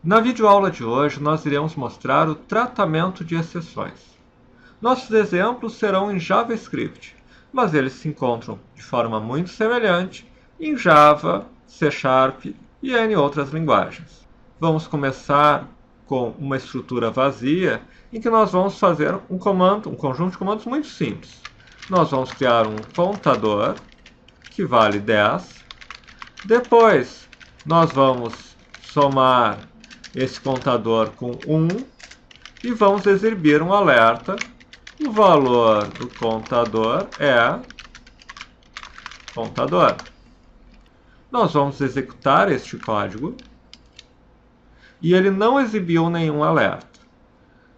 Na videoaula de hoje, nós iremos mostrar o tratamento de exceções. Nossos exemplos serão em JavaScript, mas eles se encontram de forma muito semelhante em Java, C# e N outras linguagens. Vamos começar com uma estrutura vazia em que nós vamos fazer um conjunto de comandos muito simples. Nós vamos criar um contador que vale 10. Depois, nós vamos somar esse contador com 1 e vamos exibir um alerta. O valor do contador é contador. Nós vamos executar este código e ele não exibiu nenhum alerta.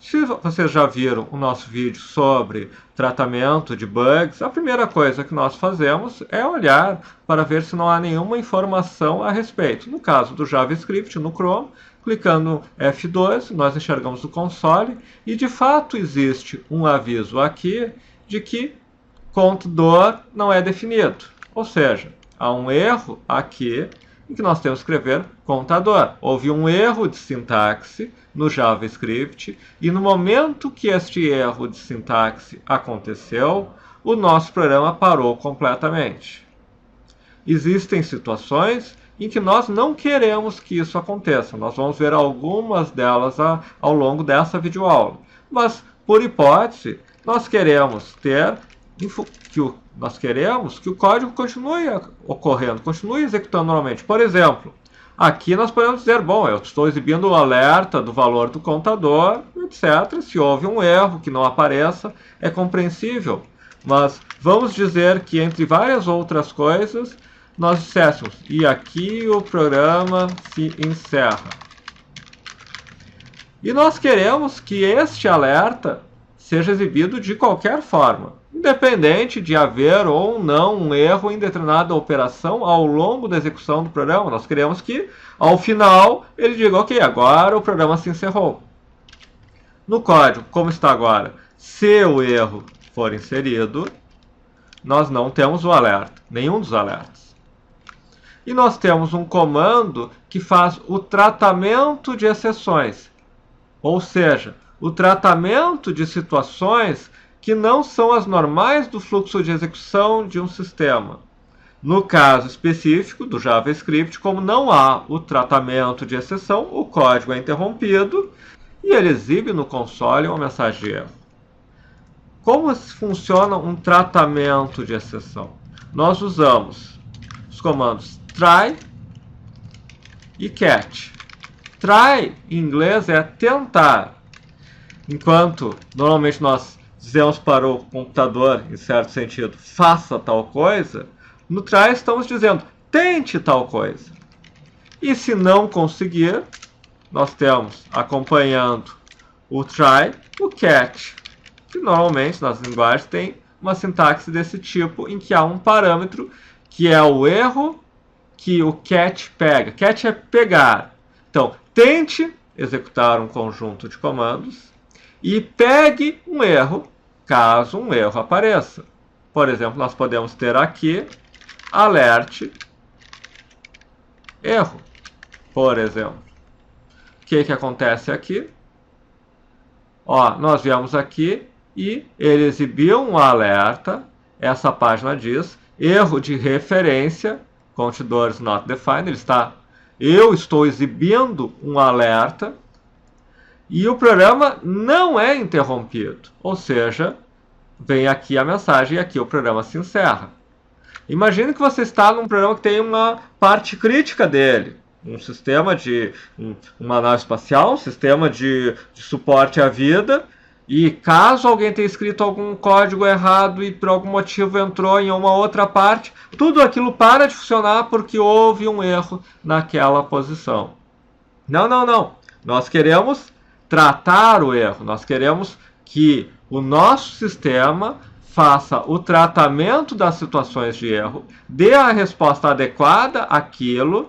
Se vocês já viram o nosso vídeo sobre tratamento de bugs, a primeira coisa que nós fazemos é olhar para ver se não há nenhuma informação a respeito. No caso do JavaScript, no Chrome, clicando F12, nós enxergamos o console e de fato existe um aviso aqui de que contador não é definido. Ou seja, há um erro aqui em que nós temos que escrever contador. Houve um erro de sintaxe no JavaScript e no momento que este erro de sintaxe aconteceu, o nosso programa parou completamente. Existem situações em que nós não queremos que isso aconteça. Nós vamos ver algumas delas ao longo dessa videoaula. Mas, por hipótese, nós queremos que o código continue ocorrendo, continue executando normalmente. Por exemplo, aqui nós podemos dizer, bom, eu estou exibindo o alerta do valor do contador, etc. Se houve um erro que não apareça, é compreensível. Mas vamos dizer que entre várias outras coisas, nós disséssemos, e aqui o programa se encerra. E nós queremos que este alerta seja exibido de qualquer forma, independente de haver ou não um erro em determinada operação ao longo da execução do programa. Nós queremos que, ao final, ele diga, ok, agora o programa se encerrou. No código, como está agora, se o erro for inserido, nós não temos o alerta, nenhum dos alertas. E nós temos um comando que faz o tratamento de exceções, ou seja, o tratamento de situações que não são as normais do fluxo de execução de um sistema. No caso específico do JavaScript, como não há o tratamento de exceção, o código é interrompido e ele exibe no console uma mensagem de erro. Como funciona um tratamento de exceção? Nós usamos os comandos try e catch. Try, em inglês, é tentar. Enquanto, normalmente, nós dizemos para o computador, em certo sentido, faça tal coisa, no try estamos dizendo, tente tal coisa. E se não conseguir, nós temos, acompanhando o try, o catch, que normalmente, nas linguagens, tem uma sintaxe desse tipo, em que há um parâmetro, que é o erro que o catch pega. Catch é pegar. Então, tente executar um conjunto de comandos e pegue um erro, caso um erro apareça. Por exemplo, nós podemos ter aqui alerte erro, por exemplo. O que acontece aqui? Nós viemos aqui e ele exibiu um alerta. Essa página diz erro de referência, contador is not defined. Eu estou exibindo um alerta e o programa não é interrompido. Ou seja, vem aqui a mensagem e aqui o programa se encerra. Imagine que você está num programa que tem uma parte crítica dele. Um sistema uma nave espacial, um sistema de suporte à vida. E caso alguém tenha escrito algum código errado e por algum motivo entrou em uma outra parte, tudo aquilo para de funcionar porque houve um erro naquela posição. Não. Nós queremos tratar o erro. Nós queremos que o nosso sistema faça o tratamento das situações de erro, dê a resposta adequada àquilo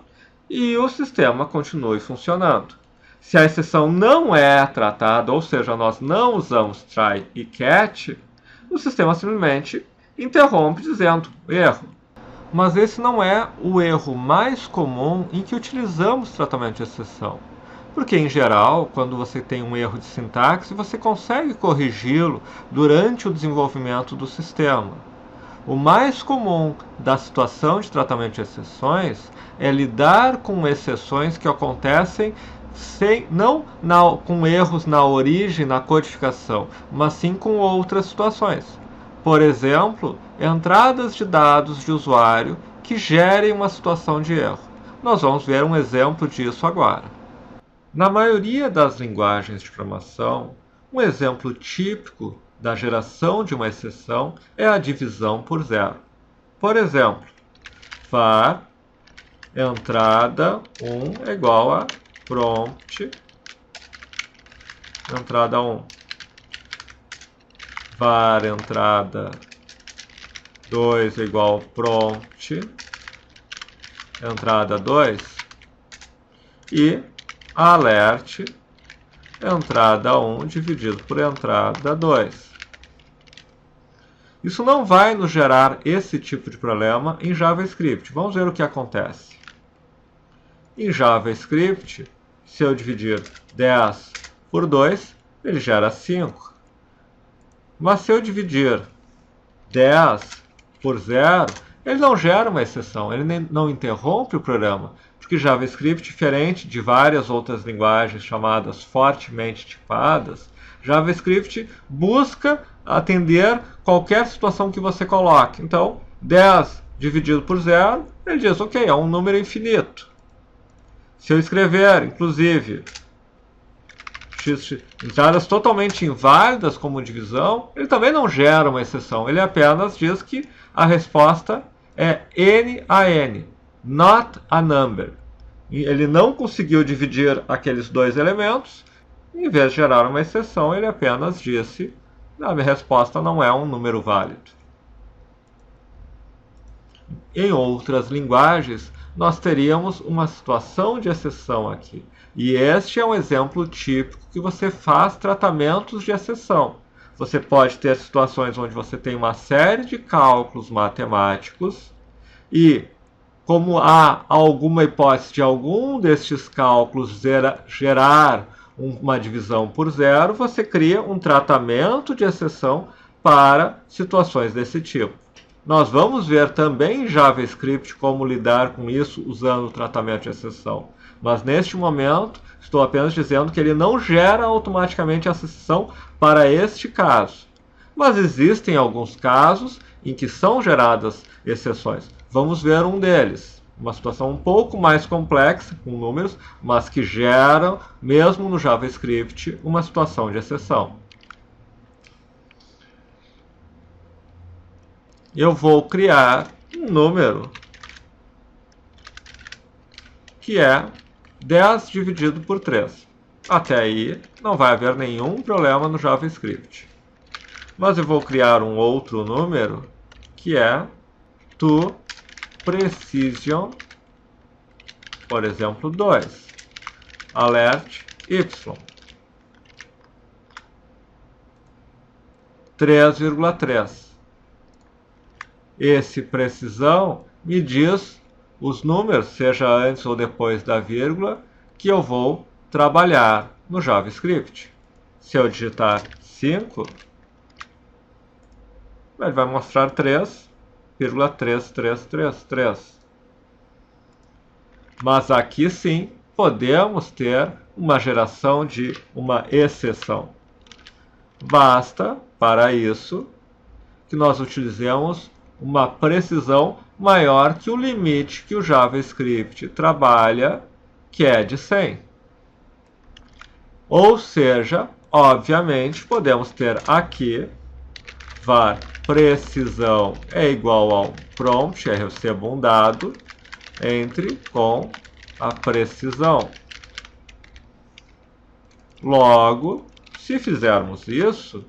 e o sistema continue funcionando. Se a exceção não é tratada, ou seja, nós não usamos try e catch, o sistema simplesmente interrompe dizendo erro. Mas esse não é o erro mais comum em que utilizamos tratamento de exceção. Porque, em geral, quando você tem um erro de sintaxe, você consegue corrigi-lo durante o desenvolvimento do sistema. O mais comum da situação de tratamento de exceções é lidar com exceções que acontecem com erros na origem, na codificação, mas sim com outras situações. Por exemplo, entradas de dados de usuário que gerem uma situação de erro. Nós vamos ver um exemplo disso agora. Na maioria das linguagens de programação, um exemplo típico da geração de uma exceção é a divisão por zero. Por exemplo, var entrada 1 é igual a prompt entrada 1. Var entrada 2 é igual a prompt entrada 2 e alert entrada 1 dividido por entrada 2. Isso não vai nos gerar esse tipo de problema em JavaScript. Vamos ver o que acontece. Em JavaScript, se eu dividir 10 por 2, ele gera 5. Mas se eu dividir 10 por 0, ele não gera uma exceção, ele não interrompe o programa. Porque JavaScript, diferente de várias outras linguagens chamadas fortemente tipadas, JavaScript busca atender qualquer situação que você coloque. Então, 10 dividido por 0, ele diz, ok, é um número infinito. Se eu escrever, inclusive, entradas totalmente inválidas como divisão, ele também não gera uma exceção. Ele apenas diz que a resposta é n a n, not a number. Ele não conseguiu dividir aqueles dois elementos. Em vez de gerar uma exceção, ele apenas disse a minha resposta não é um número válido. Em outras linguagens, nós teríamos uma situação de exceção aqui. E este é um exemplo típico que você faz tratamentos de exceção. Você pode ter situações onde você tem uma série de cálculos matemáticos e, como há alguma hipótese de algum destes cálculos gerar uma divisão por zero, você cria um tratamento de exceção para situações desse tipo. Nós vamos ver também em JavaScript como lidar com isso usando o tratamento de exceção. Mas neste momento, estou apenas dizendo que ele não gera automaticamente essa exceção para este caso. Mas existem alguns casos em que são geradas exceções. Vamos ver um deles. Uma situação um pouco mais complexa, com números, mas que geram, mesmo no JavaScript, uma situação de exceção. Eu vou criar um número que é 10 dividido por 3. Até aí não vai haver nenhum problema no JavaScript. Mas eu vou criar um outro número que é toPrecision, por exemplo, 2. Alert y. 3,3. Esse precisão me diz os números, seja antes ou depois da vírgula, que eu vou trabalhar no JavaScript. Se eu digitar 5, ele vai mostrar 3,3333. Mas aqui sim podemos ter uma geração de uma exceção. Basta, para isso, que nós utilizemos uma precisão maior que o limite que o JavaScript trabalha, que é de 100. Ou seja, obviamente, podemos ter aqui var precisão é igual ao prompt, eu recebo um dado, entre com a precisão. Logo, se fizermos isso,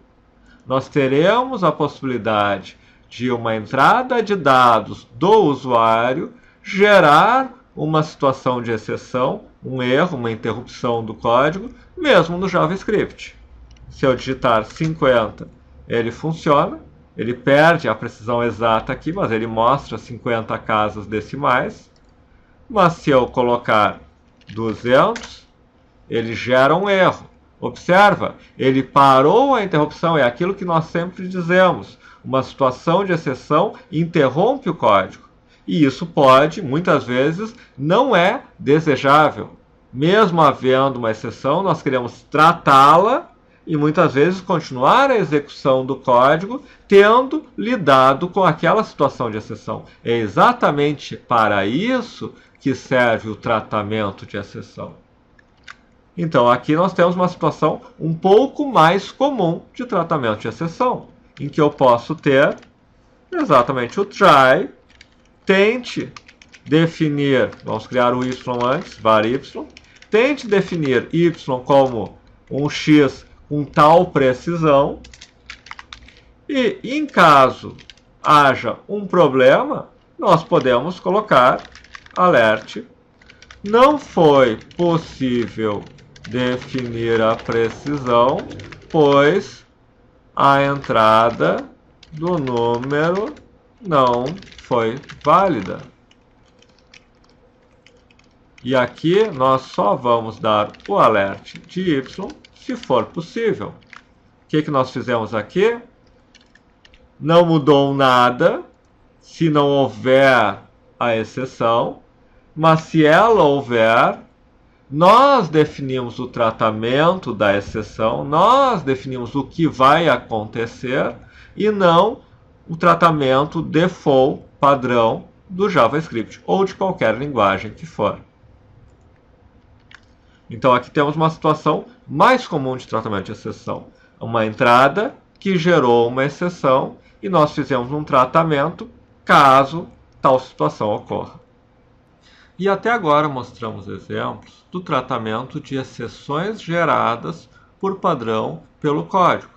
nós teremos a possibilidade de uma entrada de dados do usuário gerar uma situação de exceção, um erro, uma interrupção do código, mesmo no JavaScript. Se eu digitar 50, ele funciona, ele perde a precisão exata aqui, mas ele mostra 50 casas decimais. Mas se eu colocar 200, ele gera um erro. Observa, ele parou a interrupção, é aquilo que nós sempre dizemos. Uma situação de exceção interrompe o código. E isso pode, muitas vezes, não é desejável. Mesmo havendo uma exceção, nós queremos tratá-la e muitas vezes continuar a execução do código tendo lidado com aquela situação de exceção. É exatamente para isso que serve o tratamento de exceção. Então, aqui nós temos uma situação um pouco mais comum de tratamento de exceção, em que eu posso ter exatamente o try, tente definir, vamos criar o y antes, var y, tente definir y como um x com tal precisão, e em caso haja um problema, nós podemos colocar alert, não foi possível definir a precisão, pois a entrada do número não foi válida. E aqui nós só vamos dar o alert de y se for possível. O que nós fizemos aqui? Não mudou nada se não houver a exceção, mas se ela houver, nós definimos o tratamento da exceção, nós definimos o que vai acontecer e não o tratamento default padrão do JavaScript ou de qualquer linguagem que for. Então aqui temos uma situação mais comum de tratamento de exceção. Uma entrada que gerou uma exceção e nós fizemos um tratamento caso tal situação ocorra. E até agora mostramos exemplos do tratamento de exceções geradas por padrão pelo código.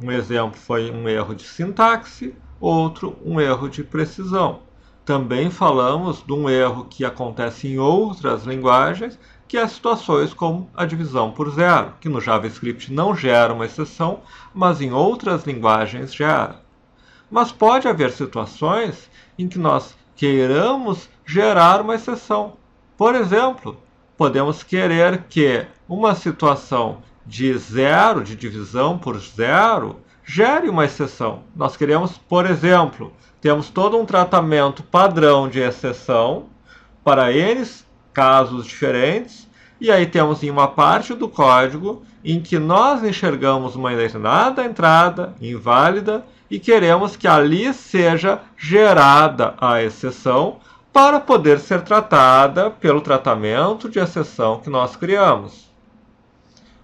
Um exemplo foi um erro de sintaxe, outro um erro de precisão. Também falamos de um erro que acontece em outras linguagens, que é situações como a divisão por zero, que no JavaScript não gera uma exceção, mas em outras linguagens gera. Mas pode haver situações em que nós queiramos gerar uma exceção. Por exemplo, podemos querer que uma situação de zero, de divisão por zero, gere uma exceção. Nós queremos, por exemplo, temos todo um tratamento padrão de exceção para N casos diferentes, e aí temos em uma parte do código em que nós enxergamos uma determinada entrada inválida e queremos que ali seja gerada a exceção para poder ser tratada pelo tratamento de exceção que nós criamos.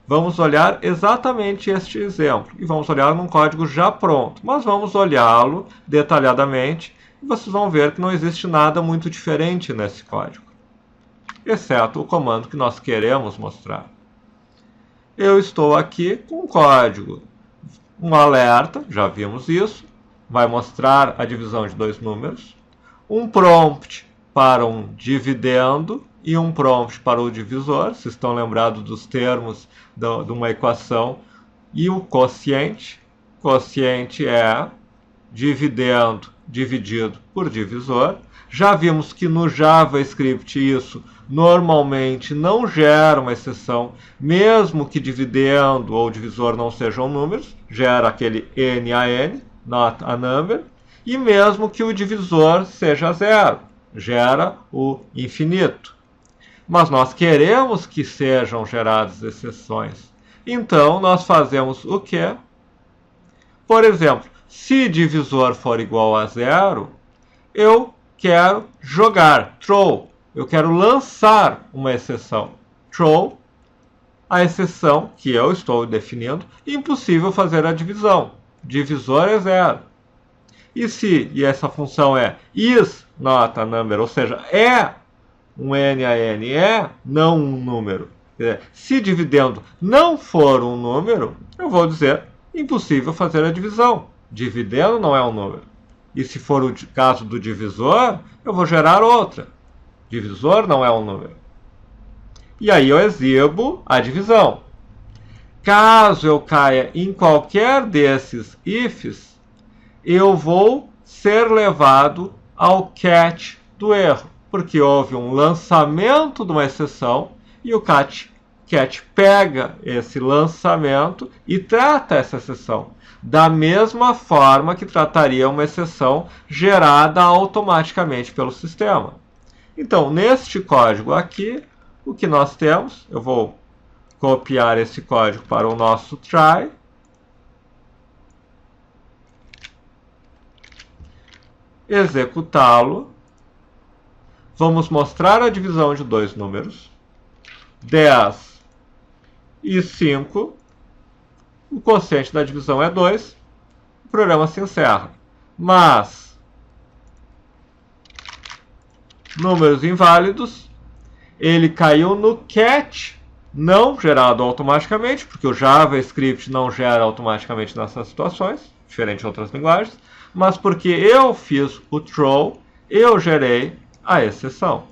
Vamos olhar exatamente este exemplo e vamos olhar num código já pronto, mas vamos olhá-lo detalhadamente e vocês vão ver que não existe nada muito diferente nesse código, exceto o comando que nós queremos mostrar. Eu estou aqui com um código, um alerta, já vimos isso, vai mostrar a divisão de dois números, um prompt para um dividendo e um prompt para o divisor, se estão lembrados dos termos de uma equação, e o quociente. Quociente é dividendo dividido por divisor. Já vimos que no JavaScript isso normalmente não gera uma exceção, mesmo que dividendo ou divisor não sejam números, gera aquele NaN, not a number, e mesmo que o divisor seja zero, gera o infinito. Mas nós queremos que sejam geradas exceções. Então, nós fazemos o quê? Por exemplo, se divisor for igual a zero, eu quero jogar, throw. Eu quero lançar uma exceção. Throw, a exceção que eu estou definindo, impossível fazer a divisão. Divisor é zero. E essa função é is not a number, ou seja, é um NaN, é não um número. Se dividendo não for um número, eu vou dizer impossível fazer a divisão. Dividendo não é um número. E se for o caso do divisor, eu vou gerar outra. Divisor não é um número. E aí eu exibo a divisão. Caso eu caia em qualquer desses ifs, eu vou ser levado ao catch do erro, porque houve um lançamento de uma exceção e o catch catch pega esse lançamento e trata essa exceção da mesma forma que trataria uma exceção gerada automaticamente pelo sistema. Então, neste código aqui, o que nós temos, eu vou copiar esse código para o nosso try. Executá-lo. Vamos mostrar a divisão de dois números. 10 e 5. O quociente da divisão é 2. O programa se encerra. Mas números inválidos, ele caiu no catch não gerado automaticamente, porque o JavaScript não gera automaticamente nessas situações, diferente de outras linguagens, mas porque eu fiz o throw, eu gerei a exceção.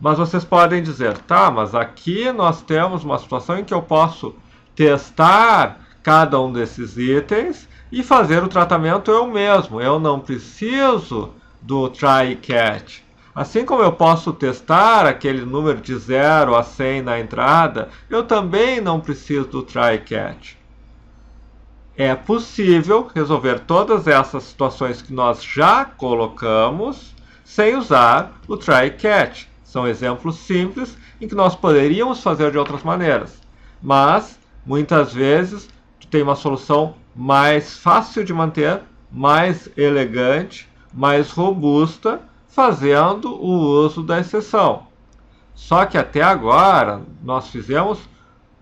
Mas vocês podem dizer, tá, mas aqui nós temos uma situação em que eu posso testar cada um desses itens e fazer o tratamento eu mesmo. Eu não preciso do try e catch. Assim como eu posso testar aquele número de 0 a 100 na entrada, eu também não preciso do try e catch. É possível resolver todas essas situações que nós já colocamos sem usar o try e catch. São exemplos simples em que nós poderíamos fazer de outras maneiras. Mas, muitas vezes, tu tem uma solução mais fácil de manter, mais elegante, mais robusta, fazendo o uso da exceção. Só que até agora, nós fizemos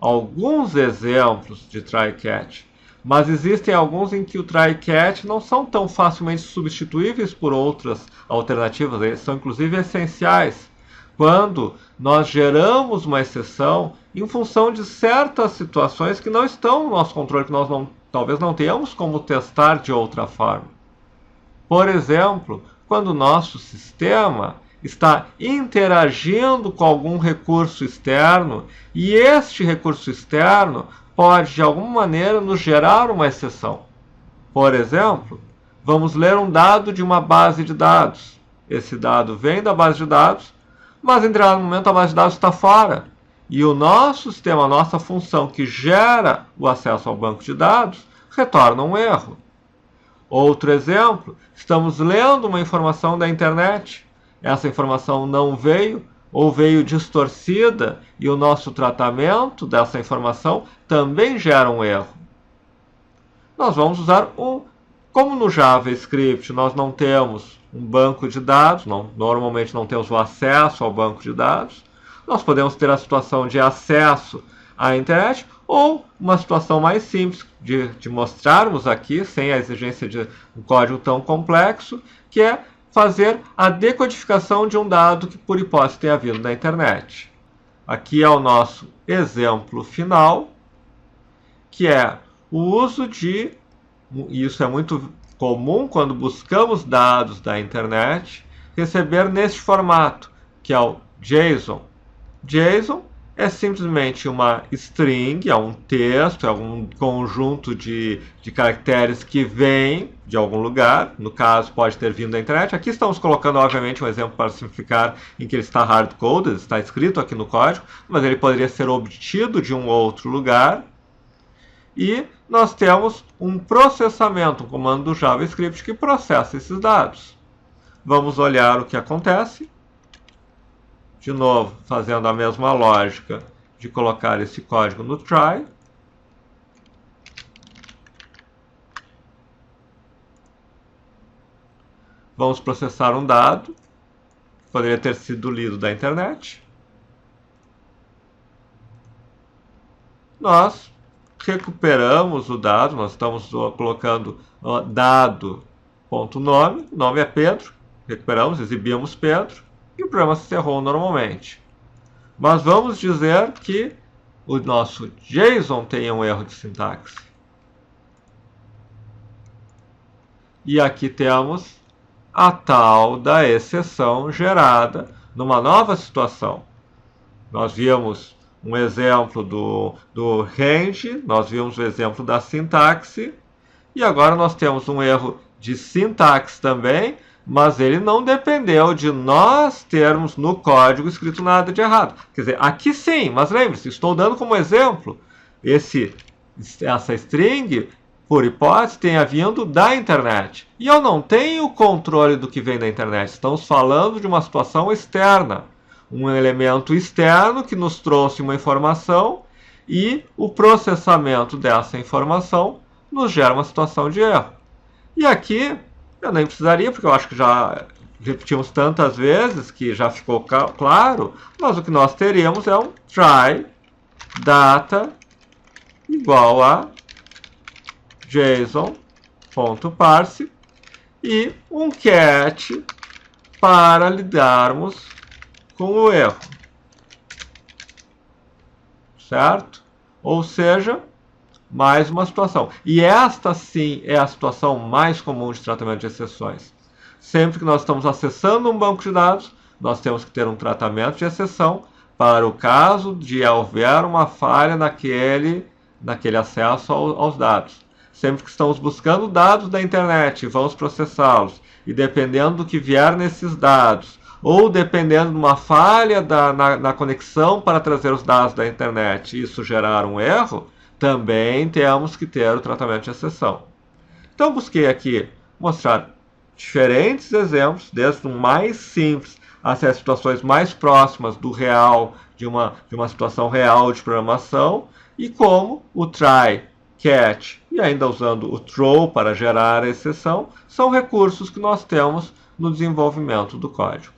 alguns exemplos de try e catch. Mas existem alguns em que o try e catch não são tão facilmente substituíveis por outras alternativas. Eles são, inclusive, essenciais quando nós geramos uma exceção em função de certas situações que não estão no nosso controle, que nós talvez não tenhamos como testar de outra forma. Por exemplo, quando o nosso sistema está interagindo com algum recurso externo e este recurso externo pode, de alguma maneira, nos gerar uma exceção. Por exemplo, vamos ler um dado de uma base de dados. Esse dado vem da base de dados, mas em determinado momento a base de dados está fora. E o nosso sistema, a nossa função que gera o acesso ao banco de dados, retorna um erro. Outro exemplo, estamos lendo uma informação da internet. Essa informação não veio, ou veio distorcida, e o nosso tratamento dessa informação também gera um erro. Nós vamos usar como no JavaScript nós não temos um banco de dados, normalmente não temos o acesso ao banco de dados, nós podemos ter a situação de acesso à internet, ou uma situação mais simples de mostrarmos aqui, sem a exigência de um código tão complexo, que é fazer a decodificação de um dado que, por hipótese, tenha vindo da internet. Aqui é o nosso exemplo final, que é o uso de, e isso é muito comum quando buscamos dados da internet, receber neste formato, que é o JSON. JSON é simplesmente uma string, é um texto, é um conjunto de caracteres que vem de algum lugar. No caso, pode ter vindo da internet. Aqui estamos colocando, obviamente, um exemplo para simplificar, em que ele está hard-coded, está escrito aqui no código, mas ele poderia ser obtido de um outro lugar. E nós temos um processamento, um comando do JavaScript que processa esses dados. Vamos olhar o que acontece. De novo, fazendo a mesma lógica de colocar esse código no try. Vamos processar um dado, que poderia ter sido lido da internet. Nós recuperamos o dado, nós estamos colocando dado.nome, o nome é Pedro, recuperamos, exibimos Pedro, e o programa se encerrou normalmente. Mas vamos dizer que o nosso JSON tem um erro de sintaxe. E aqui temos a tal da exceção gerada numa nova situação. Nós vimos um exemplo do range, nós vimos o exemplo da sintaxe, e agora nós temos um erro de sintaxe também, mas ele não dependeu de nós termos no código escrito nada de errado. Quer dizer, aqui sim, mas lembre-se, estou dando como exemplo essa string, por hipótese, tenha vindo da internet. E eu não tenho controle do que vem da internet. Estamos falando de uma situação externa. Um elemento externo que nos trouxe uma informação e o processamento dessa informação nos gera uma situação de erro. E aqui, eu nem precisaria, porque eu acho que já repetimos tantas vezes que já ficou claro, mas o que nós teríamos é um try data igual a JSON.parse e um cat para lidarmos com o erro. Certo? Ou seja, mais uma situação. E esta sim é a situação mais comum de tratamento de exceções. Sempre que nós estamos acessando um banco de dados, nós temos que ter um tratamento de exceção para o caso de houver uma falha naquele acesso aos dados. Sempre que estamos buscando dados da internet e vamos processá-los, e dependendo do que vier nesses dados, ou dependendo de uma falha na conexão para trazer os dados da internet e isso gerar um erro, também temos que ter o tratamento de exceção. Então busquei aqui mostrar diferentes exemplos, desde o mais simples até as situações mais próximas do real, de uma situação real de programação, e como o try, catch e ainda usando o throw para gerar a exceção, são recursos que nós temos no desenvolvimento do código.